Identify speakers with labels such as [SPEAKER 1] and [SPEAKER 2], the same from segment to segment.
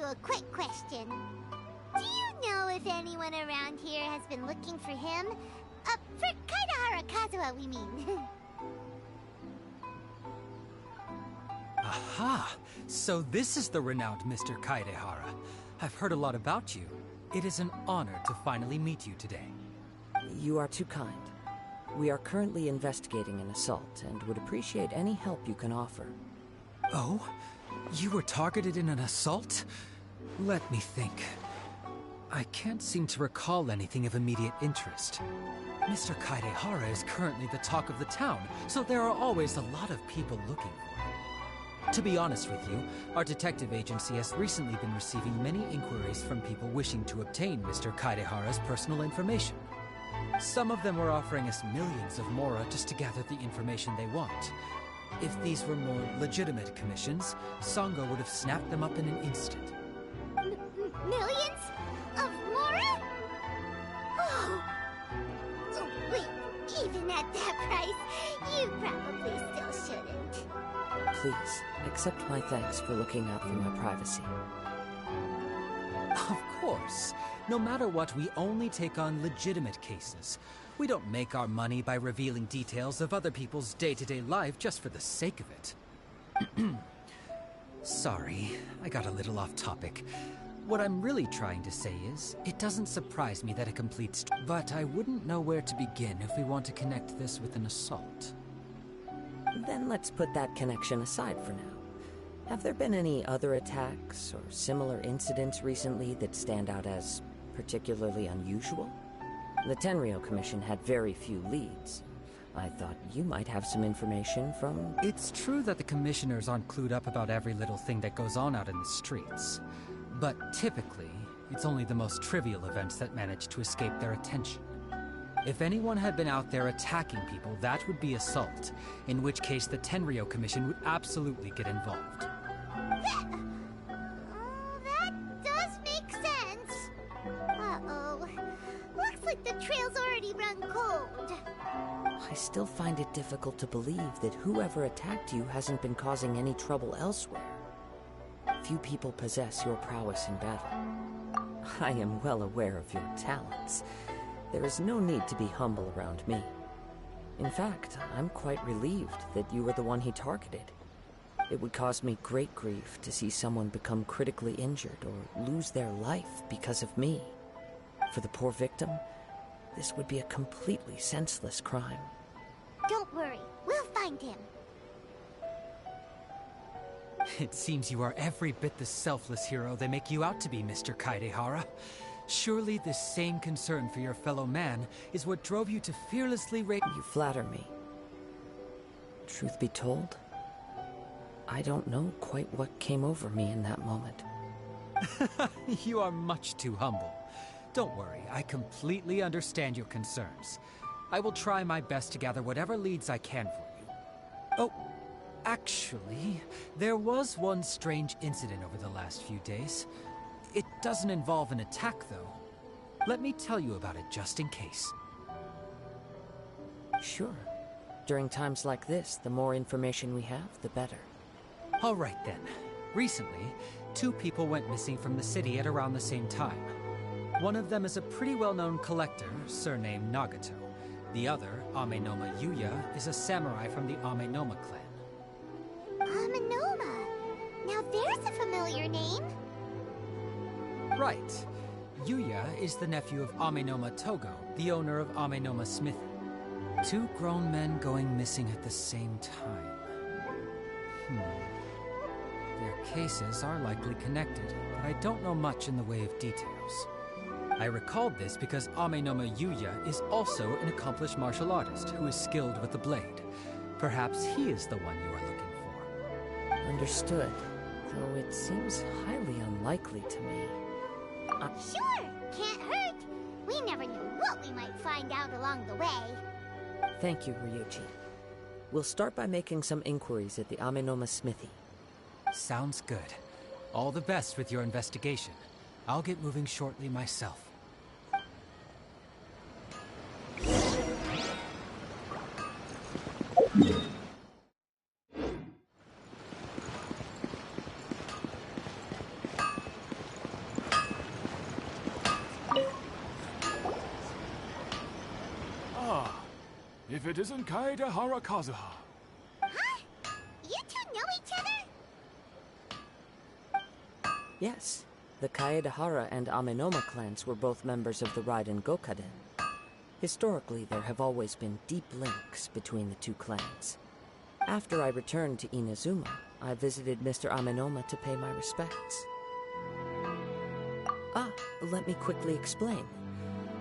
[SPEAKER 1] a quick question. Do you know if anyone around here has been looking for him? For Kaidahara Kazuha, we mean.
[SPEAKER 2] Aha! So this is the renowned Mr. Kaidehara. I've heard a lot about you. It is an honor to finally meet you today.
[SPEAKER 3] You are too kind. We are currently investigating an assault and would appreciate any help you can offer.
[SPEAKER 2] Oh? You were targeted in an assault? Let me think. I can't seem to recall anything of immediate interest. Mr. Kaidehara is currently the talk of the town, so there are always a lot of people looking for him. To be honest with you, our detective agency has recently been receiving many inquiries from people wishing to obtain Mr. Kaidehara's personal information. Some of them were offering us millions of mora just to gather the information they want. If these were more legitimate commissions, Sango would have snapped them up in an instant.
[SPEAKER 1] Millions? Of mora? Oh. Oh, wait, even at that price, you probably still shouldn't.
[SPEAKER 3] Please, accept my thanks for looking out for my privacy.
[SPEAKER 2] Of course. No matter what, we only take on legitimate cases. We don't make our money by revealing details of other people's day-to-day life just for the sake of it. Sorry, I got a little off topic. What I'm really trying to say is, it doesn't surprise me that a complete but I wouldn't know where to begin if we want to connect this with an assault.
[SPEAKER 3] Then let's put that connection aside for now. Have there been any other attacks or similar incidents recently that stand out as particularly unusual? The Tenryou Commission had very few leads. I thought you might have some information from...
[SPEAKER 2] It's true that the commissioners aren't clued up about every little thing that goes on out in the streets. But typically, it's only the most trivial events that manage to escape their attention. If anyone had been out there attacking people, that would be assault, in which case the Tenryou Commission would absolutely get involved.
[SPEAKER 1] That does make sense. Uh-oh. Looks like the trail's already run cold.
[SPEAKER 3] I still find it difficult to believe that whoever attacked you hasn't been causing any trouble elsewhere. Few people possess your prowess in battle. I am well aware of your talents. There is no need to be humble around me. In fact, I'm quite relieved that you were the one he targeted. It would cause me great grief to see someone become critically injured or lose their life because of me. For the poor victim, this would be a completely senseless crime.
[SPEAKER 1] Don't worry, we'll find him.
[SPEAKER 2] It seems you are every bit the selfless hero they make you out to be, Mr. Kaidehara. Surely this same concern for your fellow man is what drove you to fearlessly
[SPEAKER 3] You flatter me. Truth be told, I don't know quite what came over me in that moment.
[SPEAKER 2] You are much too humble. Don't worry, I completely understand your concerns. I will try my best to gather whatever leads I can for you. Oh, actually, there was one strange incident over the last few days. It doesn't involve an attack, though. Let me tell you about it just in case.
[SPEAKER 3] Sure. During times like this, the more information we have, the better.
[SPEAKER 2] All right, then. Recently, 2 people went missing from the city at around the same time. One of them is a pretty well-known collector, surnamed Nagato. The other, Amenoma Yuya, is a samurai from the Amenoma clan.
[SPEAKER 1] Amenoma? Now there's a familiar name.
[SPEAKER 2] Right. Yuya is the nephew of Amenoma Togo, the owner of Amenoma Smithy. 2 grown men going missing at the same time. Their cases are likely connected, but I don't know much in the way of details. I recalled this because Amenoma Yuya is also an accomplished martial artist who is skilled with the blade. Perhaps he is the one you are looking for.
[SPEAKER 3] Understood, though it seems highly unlikely to me.
[SPEAKER 1] Sure, can't hurt. We never knew what we might find out along the way.
[SPEAKER 3] Thank you, Ryuji. We'll start by making some inquiries at the Amenoma Smithy.
[SPEAKER 2] Sounds good. All the best with your investigation. I'll get moving shortly myself.
[SPEAKER 4] if it isn't Kaede Harakazuha.
[SPEAKER 1] Huh? You two know each other?
[SPEAKER 3] Yes, the Kaedehara and Amenoma clans were both members of the Raiden Gokaden. Historically, there have always been deep links between the two clans. After I returned to Inazuma, I visited Mr. Amenoma to pay my respects. Let me quickly explain.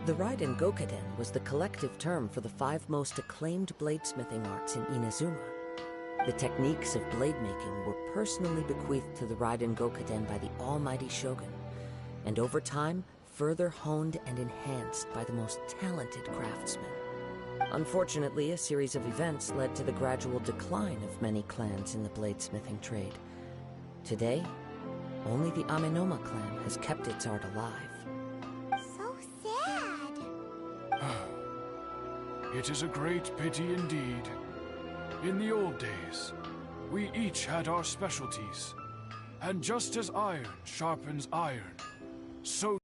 [SPEAKER 3] The Raiden Gokaden was the collective term for the 5 most acclaimed bladesmithing arts in Inazuma. The techniques of blade making were personally bequeathed to the Raiden Gokaden by the almighty Shogun, and over time, further honed and enhanced by the most talented craftsmen. Unfortunately, a series of events led to the gradual decline of many clans in the bladesmithing trade. Today, only the Amenoma clan has kept its art alive.
[SPEAKER 1] So sad.
[SPEAKER 4] It is a great pity indeed. In the old days, we each had our specialties. And just as iron sharpens iron, so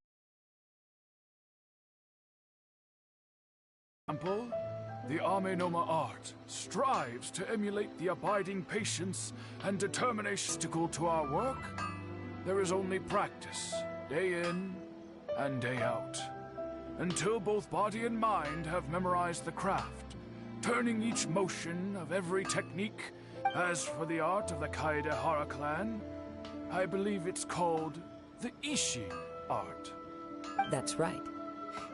[SPEAKER 4] the Amenoma art strives to emulate the abiding patience and determination to our work. There is only practice, day in and day out, until both body and mind have memorized the craft, turning each motion of every technique. As for the art of the Kaedehara clan, I believe it's called the Ishin art.
[SPEAKER 3] That's right.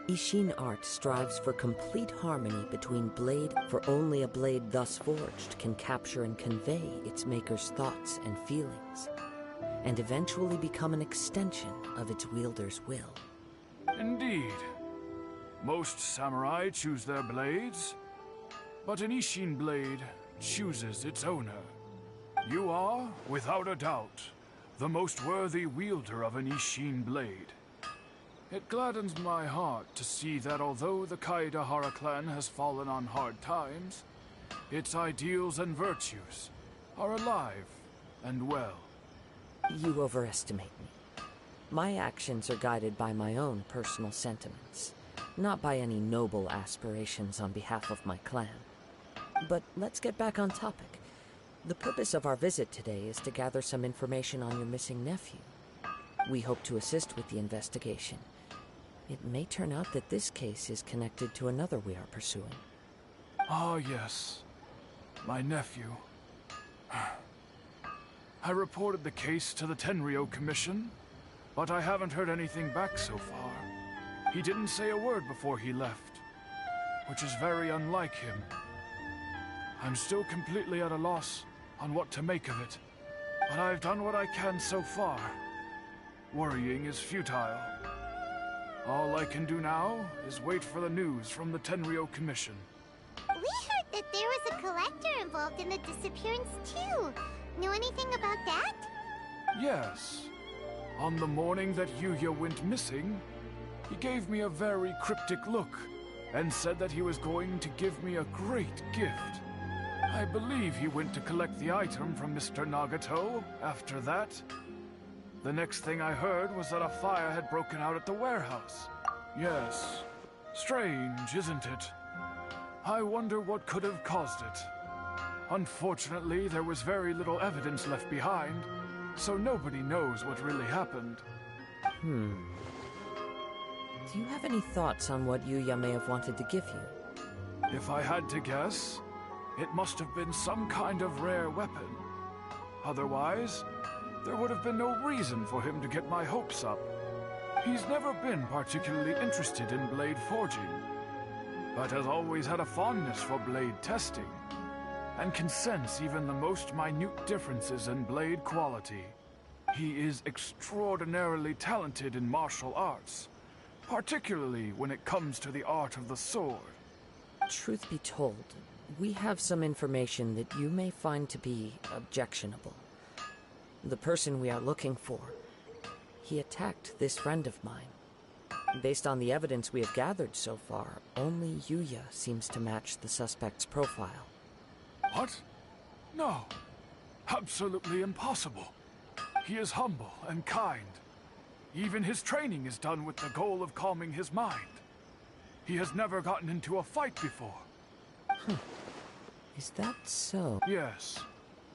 [SPEAKER 3] Ishin art strives for complete harmony between blade, for only a blade thus forged can capture and convey its maker's thoughts and feelings, and eventually become an extension of its wielder's will.
[SPEAKER 4] Indeed. Most samurai choose their blades, but an Ishin blade chooses its owner. You are, without a doubt, the most worthy wielder of an Ishin blade. It gladdens my heart to see that although the Kaedehara clan has fallen on hard times, its ideals and virtues are alive and well.
[SPEAKER 3] You overestimate me. My actions are guided by my own personal sentiments, not by any noble aspirations on behalf of my clan. But let's get back on topic. The purpose of our visit today is to gather some information on your missing nephew. We hope to assist with the investigation. It may turn out that this case is connected to another we are pursuing.
[SPEAKER 4] Ah, yes. My nephew. I reported the case to the Tenryou Commission, but I haven't heard anything back so far. He didn't say a word before he left, which is very unlike him. I'm still completely at a loss on what to make of it, but I've done what I can so far. Worrying is futile. All I can do now is wait for the news from the Tenryou Commission.
[SPEAKER 1] We heard that there was a collector involved in the disappearance too. Know anything about that?
[SPEAKER 4] Yes. On the morning that Yuya went missing, he gave me a very cryptic look and said that he was going to give me a great gift. I believe he went to collect the item from Mr. Nagato after that. The next thing I heard was that a fire had broken out at the warehouse. Yes. Strange, isn't it? I wonder what could have caused it. Unfortunately, there was very little evidence left behind, so nobody knows what really happened.
[SPEAKER 3] Do you have any thoughts on what Yuya may have wanted to give you?
[SPEAKER 4] If I had to guess, it must have been some kind of rare weapon. Otherwise, there would have been no reason for him to get my hopes up. He's never been particularly interested in blade forging, but has always had a fondness for blade testing, and can sense even the most minute differences in blade quality. He is extraordinarily talented in martial arts, particularly when it comes to the art of the sword.
[SPEAKER 3] Truth be told, we have some information that you may find to be objectionable. The person we are looking for, he attacked this friend of mine. Based on the evidence we have gathered so far, only Yuya seems to match the suspect's profile.
[SPEAKER 4] What? No. Absolutely impossible. He is humble and kind. Even his training is done with the goal of calming his mind. He has never gotten into a fight before.
[SPEAKER 3] Is that so?
[SPEAKER 4] Yes.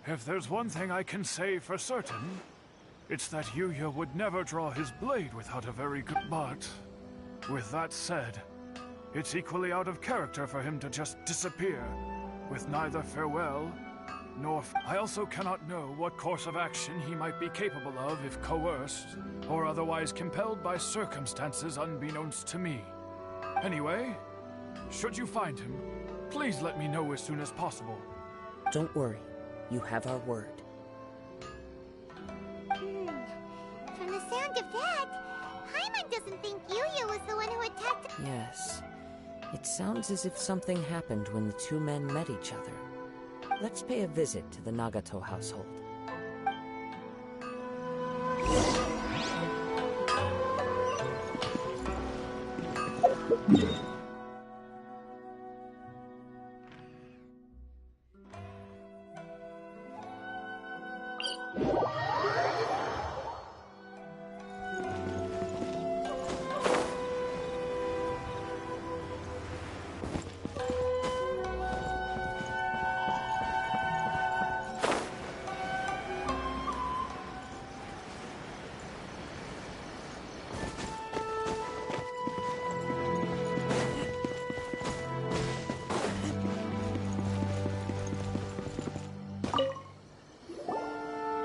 [SPEAKER 4] If there's one thing I can say for certain, it's that Yuya would never draw his blade without a very good... But, with that said, it's equally out of character for him to just disappear, with neither farewell nor... I also cannot know what course of action he might be capable of if coerced, or otherwise compelled by circumstances unbeknownst to me. Anyway, should you find him, please let me know as soon as possible.
[SPEAKER 3] Don't worry. You have our word.
[SPEAKER 1] From the sound of that, Paimon doesn't think Yuya was the one who attacked...
[SPEAKER 3] Yes. It sounds as if something happened when the two men met each other. Let's pay a visit to the Nagato household.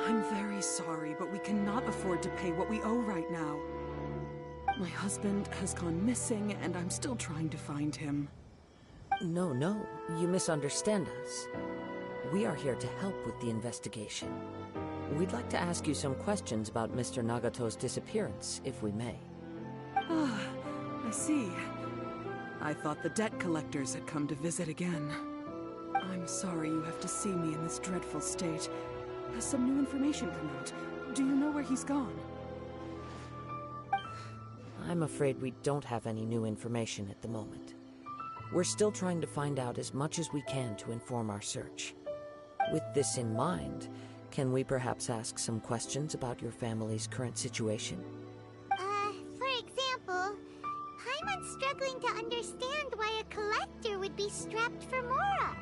[SPEAKER 5] I'm very sorry, but we cannot afford to pay what we owe right now. My husband has gone missing, and I'm still trying to find him.
[SPEAKER 3] No, you misunderstand us. We are here to help with the investigation. We'd like to ask you some questions about Mr. Nagato's disappearance, if we may.
[SPEAKER 5] Ah, I see. I thought the debt collectors had come to visit again. I'm sorry you have to see me in this dreadful state. Has some new information come out? Do you know where he's gone?
[SPEAKER 3] I'm afraid we don't have any new information at the moment. We're still trying to find out as much as we can to inform our search. With this in mind, can we perhaps ask some questions about your family's current situation?
[SPEAKER 1] For example, Paimon's struggling to understand why a collector would be strapped for Mora.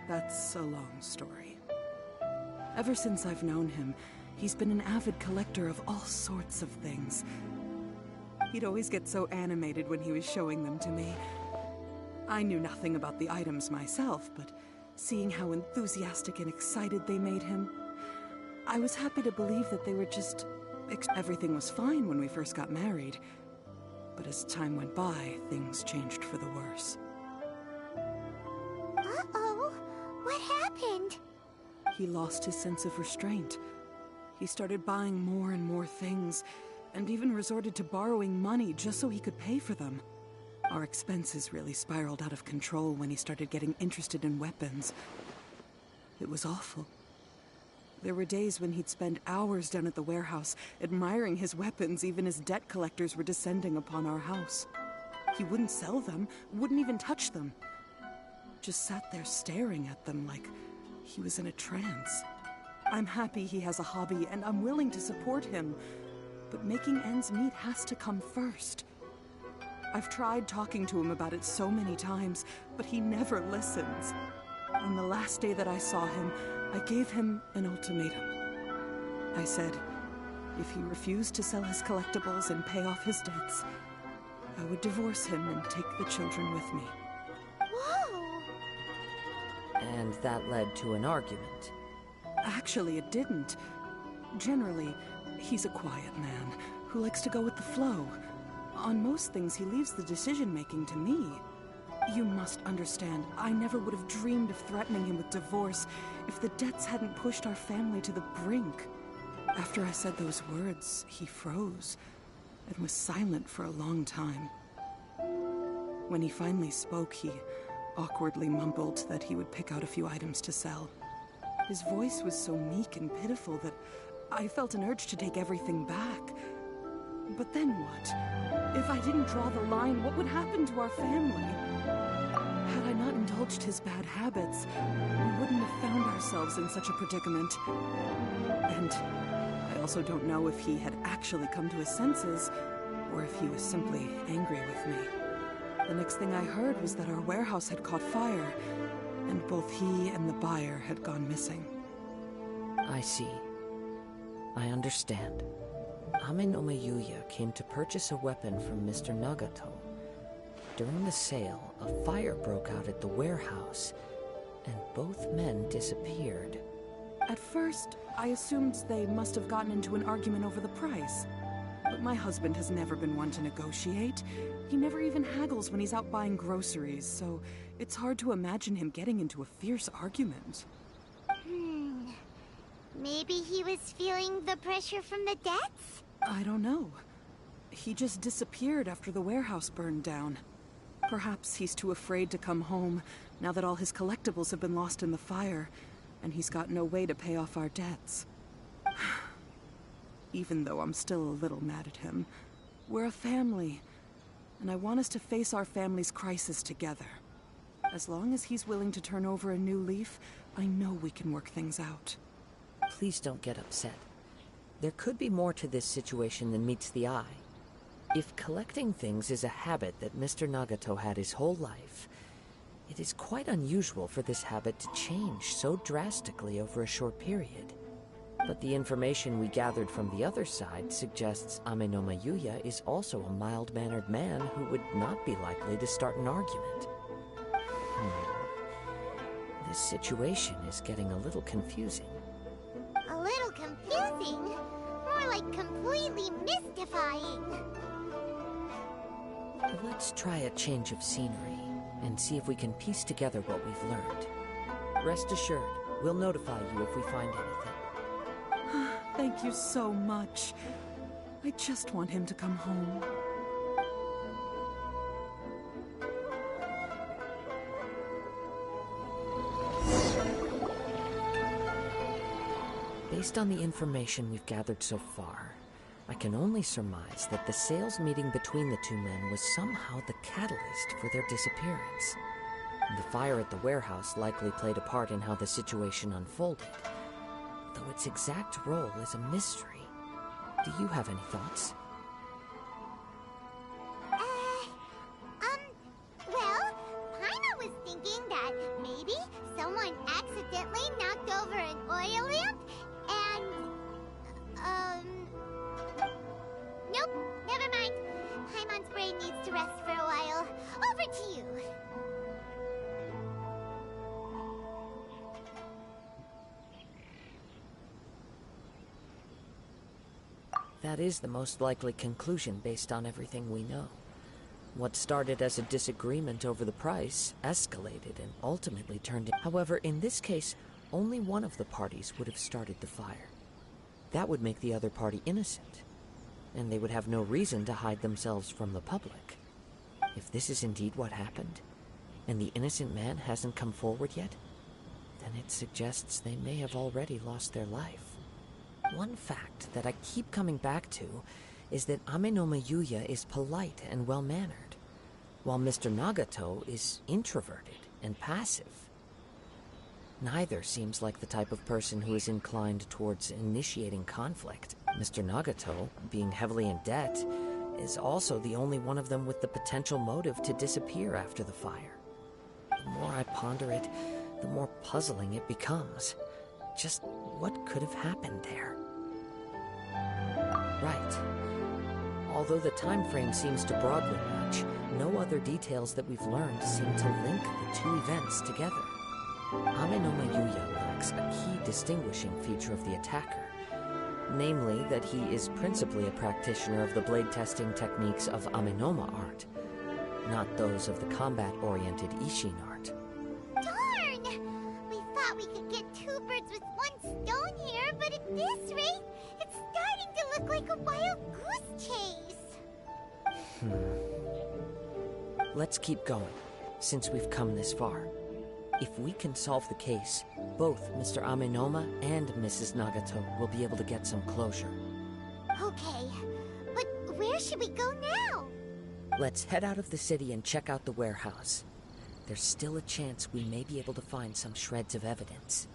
[SPEAKER 5] That's a long story. Ever since I've known him, he's been an avid collector of all sorts of things. He'd always get so animated when he was showing them to me. I knew nothing about the items myself, but seeing how enthusiastic and excited they made him, I was happy to believe that they were just... Everything was fine when we first got married, but as time went by, things changed for the worse.
[SPEAKER 1] Uh-oh, what happened?
[SPEAKER 5] He lost his sense of restraint. He started buying more and more things, and even resorted to borrowing money just so he could pay for them. Our expenses really spiraled out of control when he started getting interested in weapons. It was awful. There were days when he'd spend hours down at the warehouse, admiring his weapons even as debt collectors were descending upon our house. He wouldn't sell them, wouldn't even touch them. Just sat there staring at them like he was in a trance. I'm happy he has a hobby, and I'm willing to support him, but making ends meet has to come first. I've tried talking to him about it so many times, but he never listens. On the last day that I saw him, I gave him an ultimatum. I said, if he refused to sell his collectibles and pay off his debts, I would divorce him and take the children with me.
[SPEAKER 1] Whoa!
[SPEAKER 3] And that led to an argument.
[SPEAKER 5] Actually, it didn't. Generally, he's a quiet man who likes to go with the flow. On most things, he leaves the decision-making to me. You must understand, I never would have dreamed of threatening him with divorce if the debts hadn't pushed our family to the brink. After I said those words, he froze and was silent for a long time. When he finally spoke, he awkwardly mumbled that he would pick out a few items to sell. His voice was so meek and pitiful that I felt an urge to take everything back. But then what? If I didn't draw the line, what would happen to our family? Had I not indulged his bad habits, we wouldn't have found ourselves in such a predicament. And I also don't know if he had actually come to his senses, or if he was simply angry with me. The next thing I heard was that our warehouse had caught fire, and both he and the buyer had gone missing.
[SPEAKER 3] I see. I understand. Ame no Mayuya came to purchase a weapon from Mr. Nagato. During the sale, a fire broke out at the warehouse, and both men disappeared.
[SPEAKER 5] At first, I assumed they must have gotten into an argument over the price. But my husband has never been one to negotiate. He never even haggles when he's out buying groceries, so it's hard to imagine him getting into a fierce argument.
[SPEAKER 1] Maybe he was feeling the pressure from the debts?
[SPEAKER 5] I don't know. He just disappeared after the warehouse burned down. Perhaps he's too afraid to come home now that all his collectibles have been lost in the fire, and he's got no way to pay off our debts. Even though I'm still a little mad at him, we're a family, and I want us to face our family's crisis together. As long as he's willing to turn over a new leaf, I know we can work things out.
[SPEAKER 3] Please don't get upset. There could be more to this situation than meets the eye. If collecting things is a habit that Mr. Nagato had his whole life, it is quite unusual for this habit to change so drastically over a short period. But the information we gathered from the other side suggests Ame no Mayuya is also a mild-mannered man who would not be likely to start an argument. This situation is getting a little confusing.
[SPEAKER 1] A little confusing? More like completely mystifying.
[SPEAKER 3] Let's try a change of scenery and see if we can piece together what we've learned. Rest assured, we'll notify you if we find anything.
[SPEAKER 5] Thank you so much. I just want him to come home.
[SPEAKER 3] Based on the information we've gathered so far, I can only surmise that the sales meeting between the two men was somehow the catalyst for their disappearance. The fire at the warehouse likely played a part in how the situation unfolded, though its exact role is a mystery. Do you have any thoughts?
[SPEAKER 1] Well, Paima was thinking that maybe someone accidentally knocked over an oil lamp and, nope, never mind. Paimon's brain needs to rest for a while. Over to you.
[SPEAKER 3] That is the most likely conclusion based on everything we know. What started as a disagreement over the price escalated and ultimately turned in. However, in this case, only one of the parties would have started the fire. That would make the other party innocent, and they would have no reason to hide themselves from the public. If this is indeed what happened, and the innocent man hasn't come forward yet, then it suggests they may have already lost their life. One fact that I keep coming back to is that Ame no Mayuya is polite and well-mannered, while Mr. Nagato is introverted and passive. Neither seems like the type of person who is inclined towards initiating conflict. Mr. Nagato, being heavily in debt, is also the only one of them with the potential motive to disappear after the fire. The more I ponder it, the more puzzling it becomes. Just what could have happened there? Right. Although the time frame seems to broadly match, no other details that we've learned seem to link the two events together. Ame no Mayuya lacks a key distinguishing feature of the attacker, namely that he is principally a practitioner of the blade testing techniques of Amenoma art, not those of the combat-oriented Ishin art.
[SPEAKER 1] Darn! We thought we could get two birds with one stone here, but at this rate, it's starting to look like a wild goose chase.
[SPEAKER 3] Let's keep going, since we've come this far. If we can solve the case, both Mr. Amenoma and Mrs. Nagato will be able to get some closure.
[SPEAKER 1] Okay, but where should we go now?
[SPEAKER 3] Let's head out of the city and check out the warehouse. There's still a chance we may be able to find some shreds of evidence.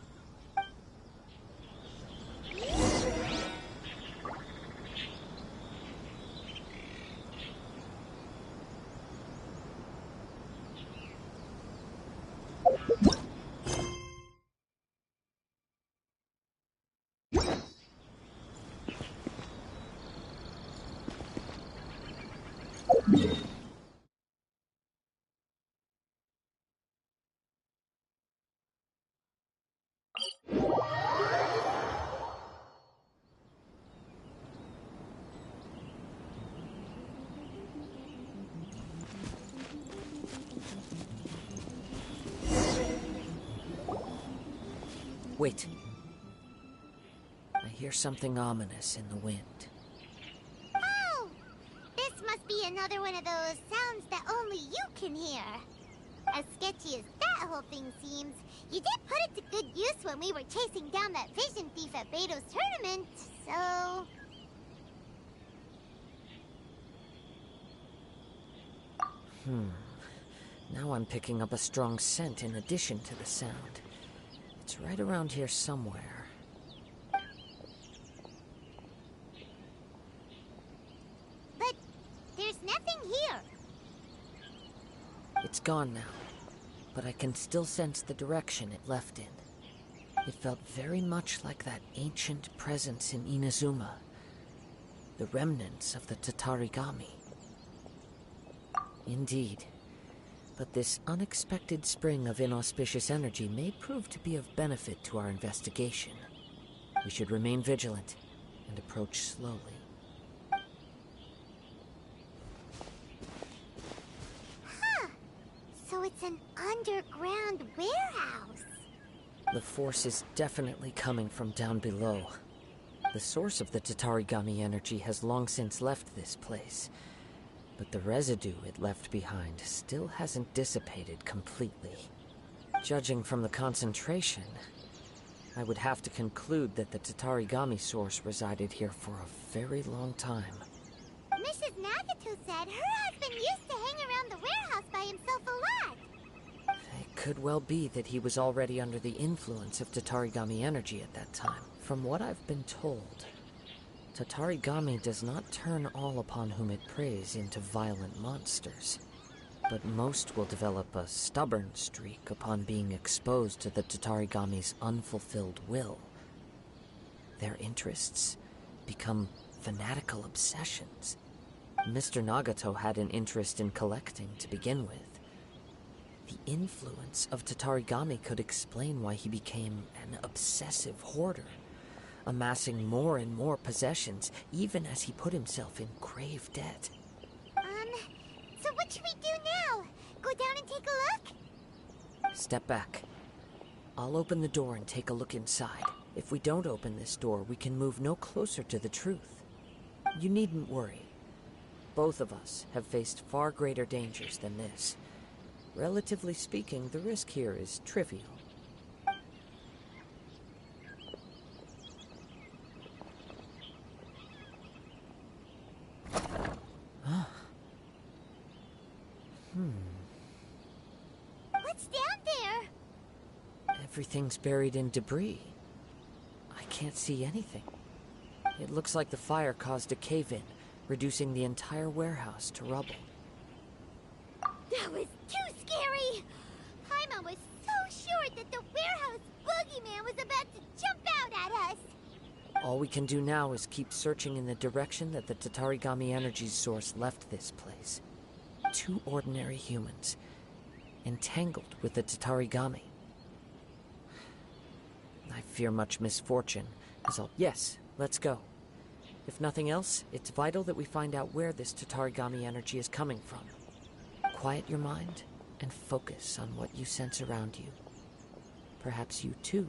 [SPEAKER 3] Wait. I hear something ominous in the wind.
[SPEAKER 1] Oh! This must be another one of those sounds that only you can hear. As sketchy as that whole thing seems, you did put it to good use when we were chasing down that vision thief at Beto's tournament, so...
[SPEAKER 3] Now I'm picking up a strong scent in addition to the sound. It's right around here somewhere.
[SPEAKER 1] But there's nothing here.
[SPEAKER 3] It's gone now, but I can still sense the direction it left in. It felt very much like that ancient presence in Inazuma, the remnants of the Tatarigami. Indeed, but this unexpected spring of inauspicious energy may prove to be of benefit to our investigation. We should remain vigilant and approach slowly.
[SPEAKER 1] So it's an underground warehouse.
[SPEAKER 3] The force is definitely coming from down below. The source of the Tatarigami energy has long since left this place, but the residue it left behind still hasn't dissipated completely. Judging from the concentration, I would have to conclude that the Tatarigami source resided here for a very long time.
[SPEAKER 1] Mrs. Nagato said her husband used to hang around the warehouse by himself a lot.
[SPEAKER 3] It could well be that he was already under the influence of Tatarigami energy at that time. From what I've been told, Tatarigami does not turn all upon whom it preys into violent monsters, but most will develop a stubborn streak upon being exposed to the Tatarigami's unfulfilled will. Their interests become fanatical obsessions. Mr. Nagato had an interest in collecting to begin with. The influence of Tatarigami could explain why he became an obsessive hoarder, amassing more and more possessions, even as he put himself in grave debt.
[SPEAKER 1] So what should we do now? Go down and take a look?
[SPEAKER 3] Step back. I'll open the door and take a look inside. If we don't open this door, we can move no closer to the truth. You needn't worry. Both of us have faced far greater dangers than this. Relatively speaking, the risk here is trivial.
[SPEAKER 1] What's down there?
[SPEAKER 3] Everything's buried in debris. I can't see anything. It looks like the fire caused a cave-in, reducing the entire warehouse to rubble.
[SPEAKER 1] That was too scary! Paimon was so sure that the warehouse boogeyman was about to jump out at us!
[SPEAKER 3] All we can do now is keep searching in the direction that the Tatarigami energy's source left this place. Two ordinary humans, entangled with the Tatarigami. I fear much misfortune, as I'll... Yes, let's go. If nothing else, it's vital that we find out where this Tatarigami energy is coming from. Quiet your mind and focus on what you sense around you. Perhaps you too.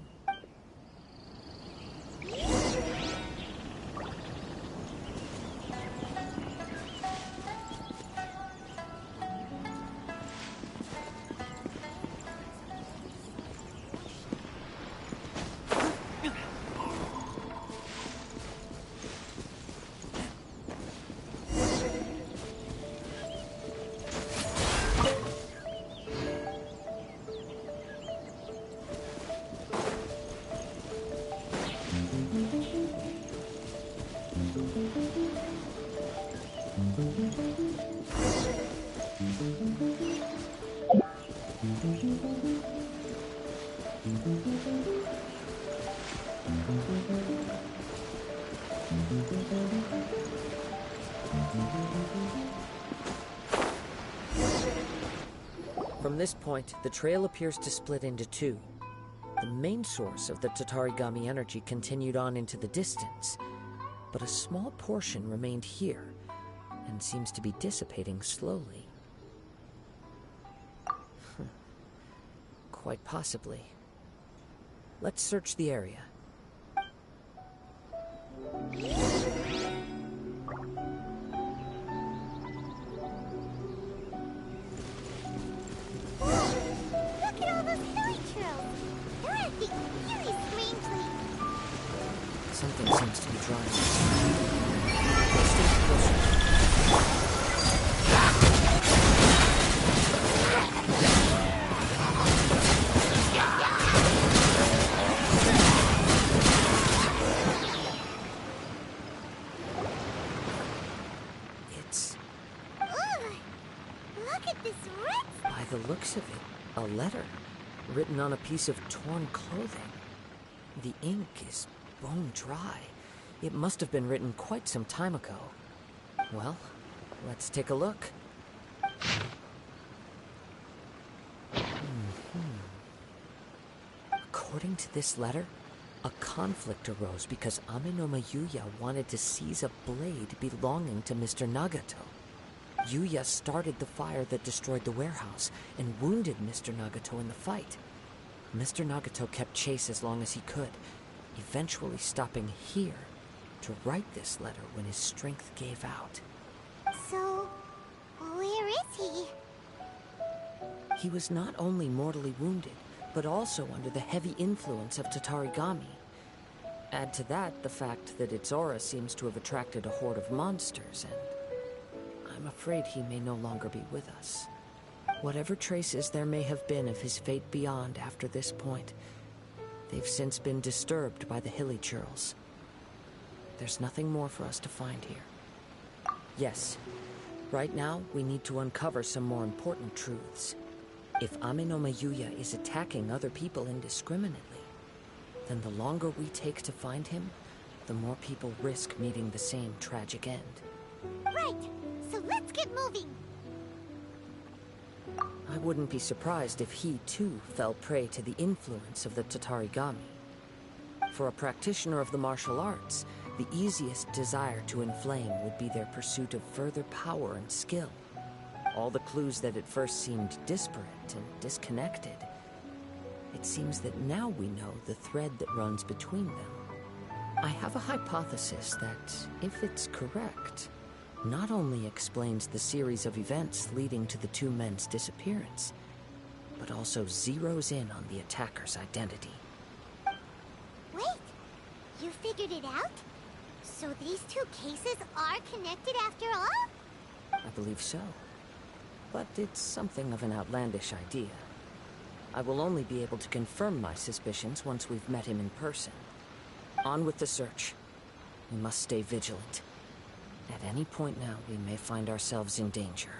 [SPEAKER 3] From this point, the trail appears to split into two. The main source of the Tatarigami energy continued on into the distance, but a small portion remained here, and seems to be dissipating slowly. Quite possibly. Let's search the area.
[SPEAKER 1] Look at all those hilly trails. They're acting really strangely.
[SPEAKER 3] Something seems to be drawing us. Let's stay closer. It's...
[SPEAKER 1] Ugh! Look at this red...
[SPEAKER 3] By the looks of it, a letter written on a piece of torn clothing. The ink is bone dry. It must have been written quite some time ago. Well, let's take a look. According to this letter, a conflict arose because Ame no Yuya wanted to seize a blade belonging to Mr. Nagato. Yuya started the fire that destroyed the warehouse and wounded Mr. Nagato in the fight. Mr. Nagato kept chase as long as he could, eventually stopping here to write this letter when his strength gave out.
[SPEAKER 1] So, where is he?
[SPEAKER 3] He was not only mortally wounded, but also under the heavy influence of Tatarigami. Add to that the fact that its aura seems to have attracted a horde of monsters, and I'm afraid he may no longer be with us. Whatever traces there may have been of his fate beyond after this point, they've since been disturbed by the hilly churls. There's nothing more for us to find here. Yes, right now we need to uncover some more important truths. If Ame no Yuya is attacking other people indiscriminately, then the longer we take to find him, the more people risk meeting the same tragic end.
[SPEAKER 1] Right, so let's get moving.
[SPEAKER 3] I wouldn't be surprised if he, too, fell prey to the influence of the Tatarigami. For a practitioner of the martial arts, the easiest desire to inflame would be their pursuit of further power and skill. All the clues that at first seemed disparate and disconnected, it seems that now we know the thread that runs between them. I have a hypothesis that, if it's correct, not only explains the series of events leading to the two men's disappearance, but also zeroes in on the attacker's identity.
[SPEAKER 1] Wait, you figured it out? So these two cases are connected after all?
[SPEAKER 3] I believe so. But it's something of an outlandish idea. I will only be able to confirm my suspicions once we've met him in person. On with the search. We must stay vigilant. At any point now, we may find ourselves in danger.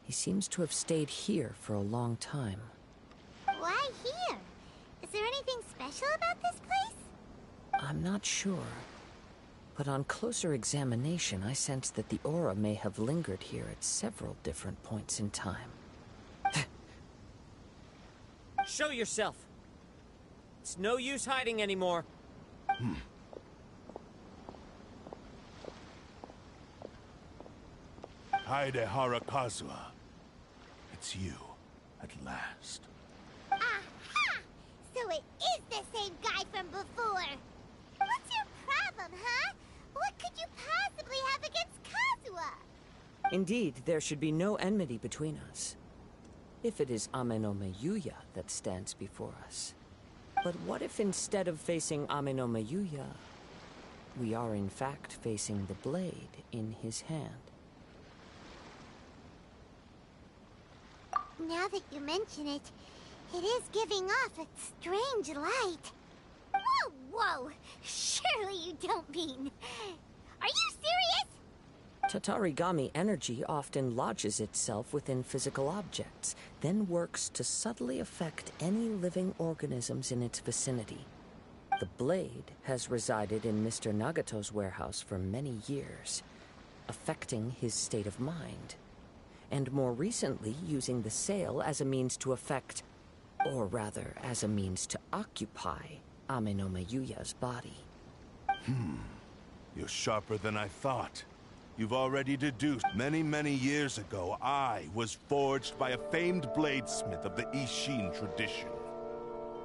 [SPEAKER 3] He seems to have stayed here for a long time.
[SPEAKER 1] Why here? Is there anything special about this place?
[SPEAKER 3] I'm not sure. But on closer examination, I sense that the aura may have lingered here at several different points in time.
[SPEAKER 6] Show yourself! It's no use hiding anymore.
[SPEAKER 7] Haide Harakazua. It's you, at last.
[SPEAKER 1] Aha! So it is the same guy from before. What's your problem, huh? What could you possibly have against Kazuha?
[SPEAKER 3] Indeed, there should be no enmity between us. If it is Ame no Yuya that stands before us. But what if instead of facing Ame no Yuya, we are in fact facing the blade in his hand?
[SPEAKER 1] Now that you mention it, it is giving off a strange light. Whoa, whoa! Surely you don't mean... Are you serious?
[SPEAKER 3] Tatarigami energy often lodges itself within physical objects, then works to subtly affect any living organisms in its vicinity. The blade has resided in Mr. Nagato's warehouse for many years, affecting his state of mind, and more recently using the sail as a means to affect, or rather as a means to occupy, Ame no Mayuya's body.
[SPEAKER 7] You're sharper than I thought. You've already deduced many, many years ago, I was forged by a famed bladesmith of the Ishin tradition.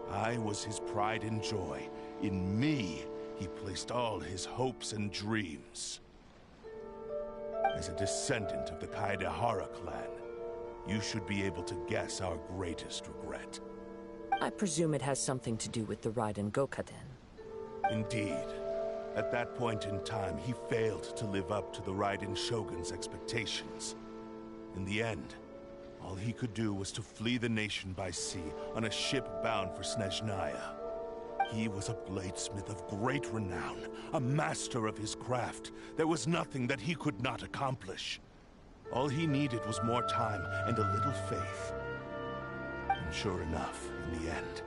[SPEAKER 7] I was his pride and joy. In me, he placed all his hopes and dreams. As a descendant of the Kaedehara clan, you should be able to guess our greatest regret.
[SPEAKER 3] I presume it has something to do with the Raiden Gokaden.
[SPEAKER 7] Indeed. At that point in time, he failed to live up to the Raiden Shogun's expectations. In the end, all he could do was to flee the nation by sea on a ship bound for Snezhnaya. He was a bladesmith of great renown, a master of his craft. There was nothing that he could not accomplish. All he needed was more time and a little faith. And sure enough, in the end,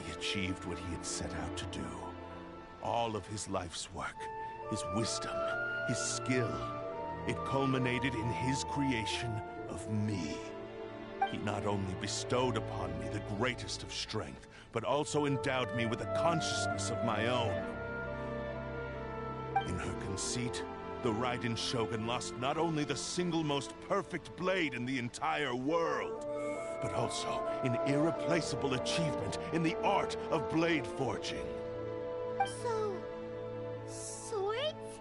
[SPEAKER 7] he achieved what he had set out to do. All of his life's work, his wisdom, his skill, it culminated in his creation of me. He not only bestowed upon me the greatest of strength, but also endowed me with a consciousness of my own. In her conceit, the Raiden Shogun lost not only the single most perfect blade in the entire world, but also an irreplaceable achievement in the art of blade forging.
[SPEAKER 1] So... swords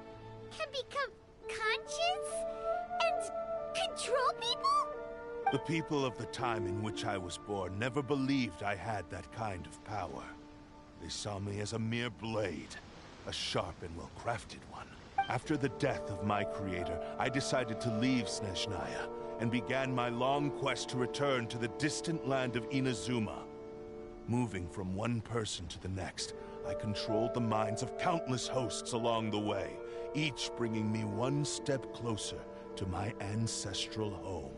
[SPEAKER 1] can become conscious and control people?
[SPEAKER 7] The people of the time in which I was born never believed I had that kind of power. They saw me as a mere blade, a sharp and well-crafted one. After the death of my creator, I decided to leave Snezhnaya and began my long quest to return to the distant land of Inazuma. Moving from one person to the next, I controlled the minds of countless hosts along the way, each bringing me one step closer to my ancestral home.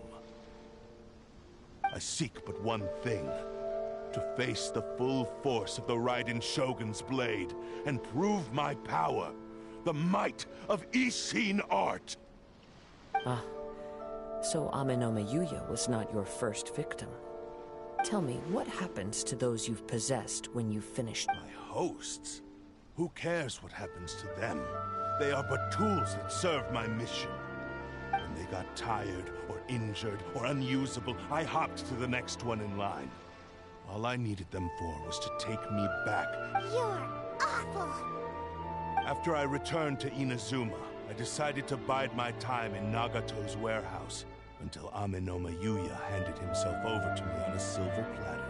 [SPEAKER 7] I seek but one thing, to face the full force of the Raiden Shogun's blade and prove my power, the might of Ishin art.
[SPEAKER 3] Ah, so Ame no Mayuya was not your first victim. Tell me, what happens to those you've possessed when you've finished?
[SPEAKER 7] My hosts? Who cares what happens to them? They are but tools that serve my mission. When they got tired, or injured, or unusable, I hopped to the next one in line. All I needed them for was to take me back.
[SPEAKER 1] You're awful!
[SPEAKER 7] After I returned to Inazuma, I decided to bide my time in Nagato's warehouse until Ame no Mayuya handed himself over to me on a silver platter.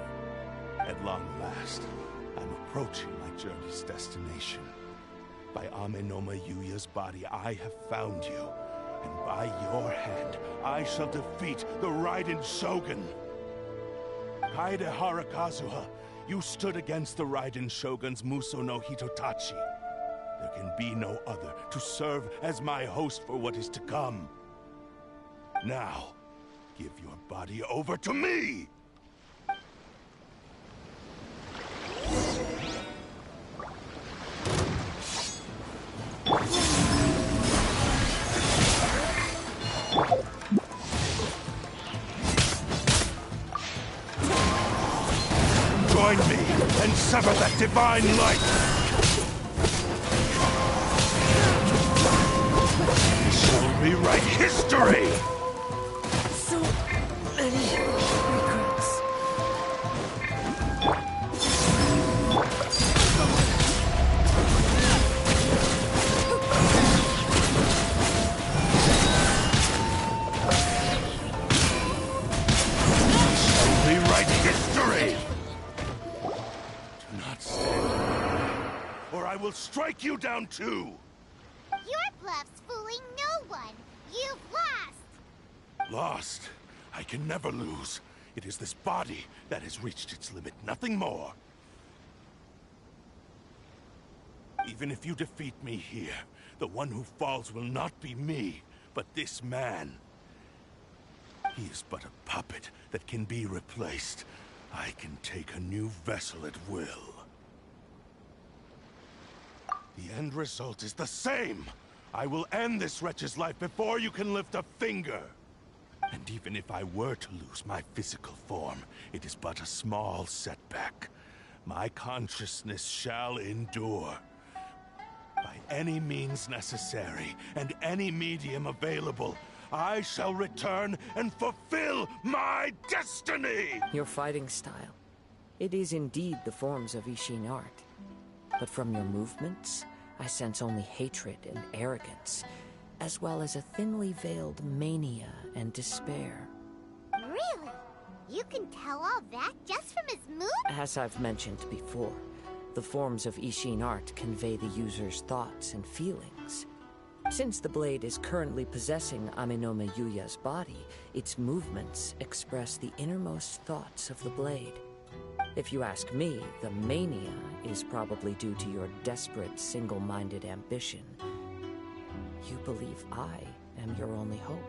[SPEAKER 7] At long last, I'm approaching my journey's destination. By Ame no Mayuya's body, I have found you, and by your hand, I shall defeat the Raiden Shogun. Kaedehara Kazuha, you stood against the Raiden Shogun's Muso no Hitotachi. There can be no other to serve as my host for what is to come. Now, give your body over to me! Join me and sever that divine light! We shall rewrite history!
[SPEAKER 3] So many regrets.
[SPEAKER 7] Rewrite history! Do not stand there, or I will strike you down too!
[SPEAKER 1] Your bluff's fooling no one. You've lost.
[SPEAKER 7] Lost? I can never lose. It is this body that has reached its limit, nothing more. Even if you defeat me here, the one who falls will not be me, but this man. He is but a puppet that can be replaced. I can take a new vessel at will. The end result is the same! I will end this wretch's life before you can lift a finger! And even if I were to lose my physical form, it is but a small setback. My consciousness shall endure. By any means necessary, and any medium available, I shall return and fulfill my destiny!
[SPEAKER 3] Your fighting style. It is indeed the forms of Ishin art. But from your movements, I sense only hatred and arrogance, as well as a thinly veiled mania and despair.
[SPEAKER 1] Really? You can tell all that just from his moves?
[SPEAKER 3] As I've mentioned before, the forms of Ishin art convey the user's thoughts and feelings. Since the blade is currently possessing Aminome Yuya's body, its movements express the innermost thoughts of the blade. If you ask me, the mania is probably due to your desperate, single-minded ambition. You believe I am your only hope.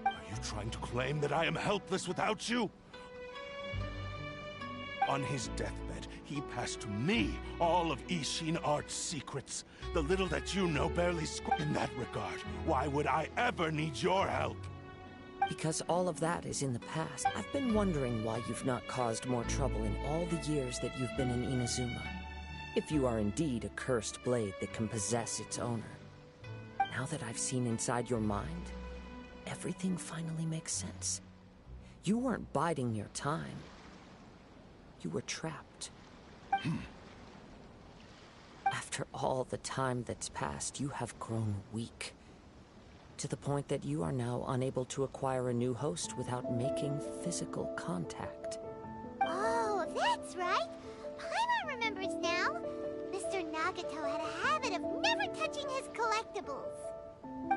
[SPEAKER 7] Are you trying to claim that I am helpless without you? On his deathbed, he passed to me all of Ishin Art's secrets. The little that you know barely in that regard. Why would I ever need your help?
[SPEAKER 3] Because all of that is in the past. I've been wondering why you've not caused more trouble in all the years that you've been in Inazuma. If you are indeed a cursed blade that can possess its owner. Now that I've seen inside your mind, everything finally makes sense. You weren't biding your time. You were trapped. After all the time that's passed, you have grown weak. To the point that you are now unable to acquire a new host without making physical contact.
[SPEAKER 1] Oh, that's right. Paimon remembers now. Mr. Nagato had a habit of never touching his collectibles.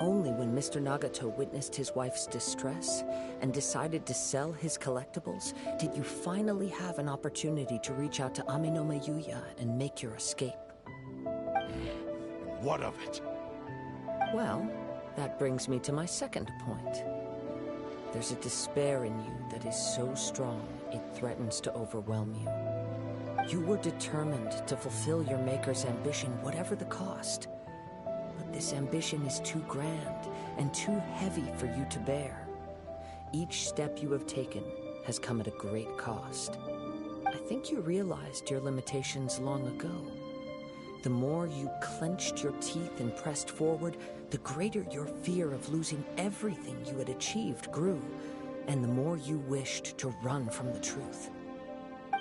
[SPEAKER 3] Only when Mr. Nagato witnessed his wife's distress and decided to sell his collectibles did you finally have an opportunity to reach out to Aminome Yuya and make your escape.
[SPEAKER 7] What of it?
[SPEAKER 3] Well, that brings me to my second point. There's a despair in you that is so strong it threatens to overwhelm you. You were determined to fulfill your maker's ambition, whatever the cost. But this ambition is too grand and too heavy for you to bear. Each step you have taken has come at a great cost. I think you realized your limitations long ago. The more you clenched your teeth and pressed forward, the greater your fear of losing everything you had achieved grew, and the more you wished to run from the truth.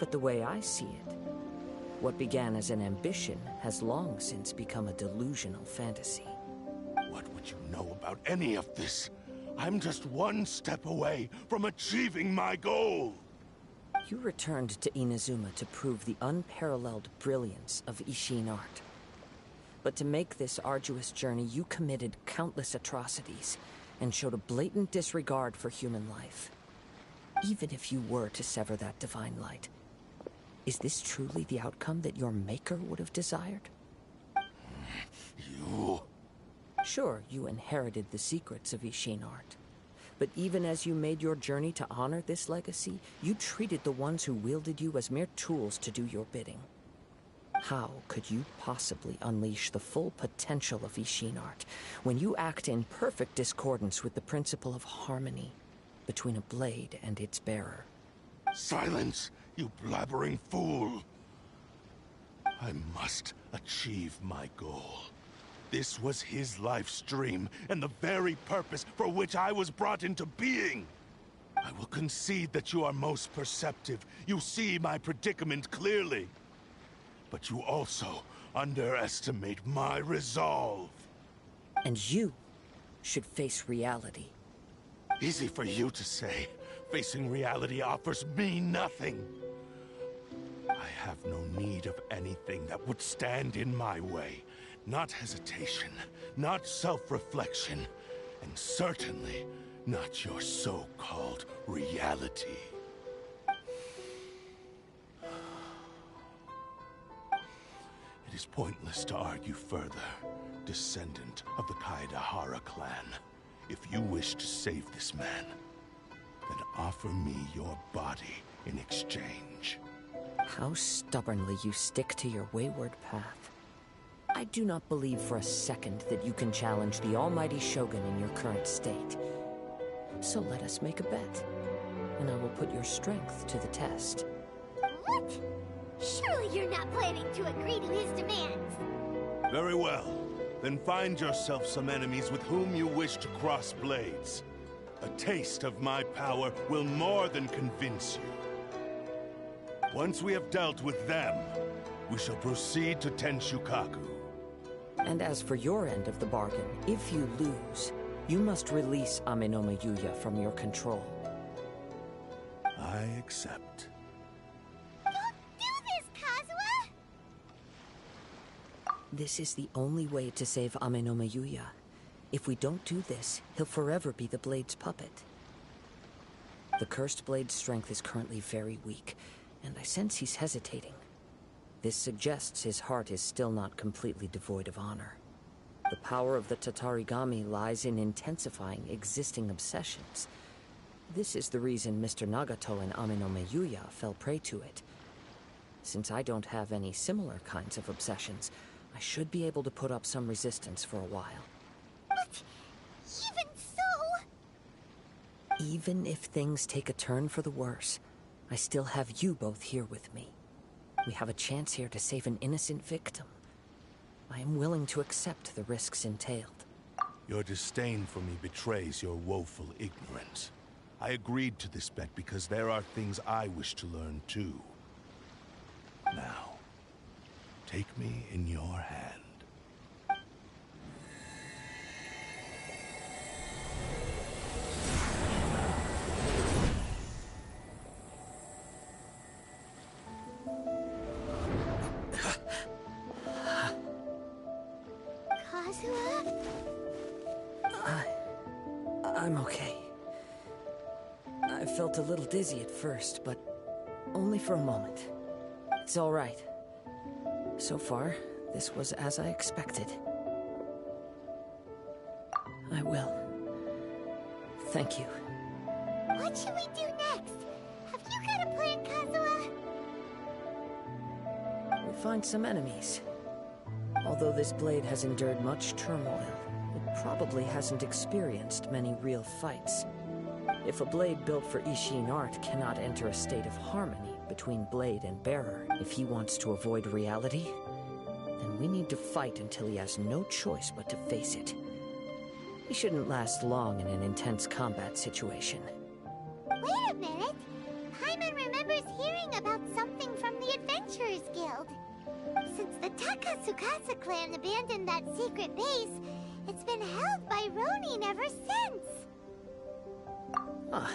[SPEAKER 3] But the way I see it, what began as an ambition has long since become a delusional fantasy.
[SPEAKER 7] What would you know about any of this? I'm just one step away from achieving my goal!
[SPEAKER 3] You returned to Inazuma to prove the unparalleled brilliance of Ishin art. But to make this arduous journey, you committed countless atrocities and showed a blatant disregard for human life. Even if you were to sever that divine light, is this truly the outcome that your maker would have desired?
[SPEAKER 7] You...
[SPEAKER 3] Sure, you inherited the secrets of Ishin art. But even as you made your journey to honor this legacy, you treated the ones who wielded you as mere tools to do your bidding. How could you possibly unleash the full potential of Ishin art when you act in perfect discordance with the principle of harmony between a blade and its bearer?
[SPEAKER 7] Silence, you blabbering fool! I must achieve my goal. This was his life's dream, and the very purpose for which I was brought into being. I will concede that you are most perceptive. You see my predicament clearly. But you also underestimate my resolve.
[SPEAKER 3] And you should face reality.
[SPEAKER 7] Easy for you to say. Facing reality offers me nothing. I have no need of anything that would stand in my way. Not hesitation, not self-reflection, and certainly not your so-called reality. It is pointless to argue further, descendant of the Kaedahara clan. If you wish to save this man, then offer me your body in exchange.
[SPEAKER 3] How stubbornly you stick to your wayward path. I do not believe for a second that you can challenge the almighty Shogun in your current state. So let us make a bet, and I will put your strength to the test.
[SPEAKER 1] What? Surely you're not planning to agree to his demands.
[SPEAKER 7] Very well. Then find yourself some enemies with whom you wish to cross blades. A taste of my power will more than convince you. Once we have dealt with them, we shall proceed to Tenshukaku.
[SPEAKER 3] And as for your end of the bargain, if you lose, you must release Amenoma Yuya from your control.
[SPEAKER 7] I accept.
[SPEAKER 1] Don't do this, Kazuha!
[SPEAKER 3] This is the only way to save Amenoma Yuya. If we don't do this, he'll forever be the Blade's puppet. The Cursed Blade's strength is currently very weak, and I sense he's hesitating. This suggests his heart is still not completely devoid of honor. The power of the Tatarigami lies in intensifying existing obsessions. This is the reason Mr. Nagato and Amenoma Yuya fell prey to it. Since I don't have any similar kinds of obsessions, I should be able to put up some resistance for a while.
[SPEAKER 1] But even so...
[SPEAKER 3] Even if things take a turn for the worse, I still have you both here with me. We have a chance here to save an innocent victim. I am willing to accept the risks entailed.
[SPEAKER 7] Your disdain for me betrays your woeful ignorance. I agreed to this bet because there are things I wish to learn too. Now, take me in your hand.
[SPEAKER 1] Kazuha?
[SPEAKER 3] I'm okay. I felt a little dizzy at first, but only for a moment. It's all right. So far, this was as I expected. I will. Thank you.
[SPEAKER 1] What should we do next? Have you got a plan, Kazuha?
[SPEAKER 3] We'll find some enemies. Although this blade has endured much turmoil, it probably hasn't experienced many real fights. If a blade built for Ishin art cannot enter a state of harmony between blade and bearer, if he wants to avoid reality, then we need to fight until he has no choice but to face it. He shouldn't last long in an intense combat situation.
[SPEAKER 1] Wait a minute. Paimon remembers hearing about something from the Adventurers Guild. Since the Takatsukasa clan abandoned that secret base, it's been held by Ronin ever since.
[SPEAKER 3] Ah,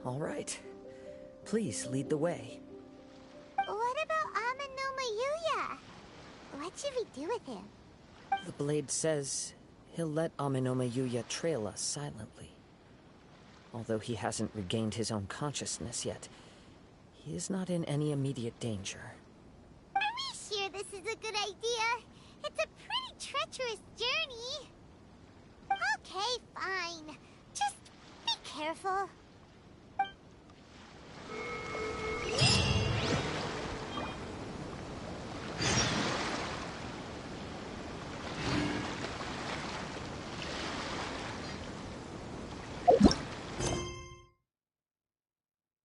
[SPEAKER 3] all right. Please lead the way.
[SPEAKER 1] What about Amenoma Yuya? What should we do with him?
[SPEAKER 3] The blade says he'll let Amenoma Yuya trail us silently. Although he hasn't regained his own consciousness yet, he is not in any immediate danger.
[SPEAKER 1] Are we sure this is a good idea? It's a pretty treacherous journey. Okay, fine. Just be careful.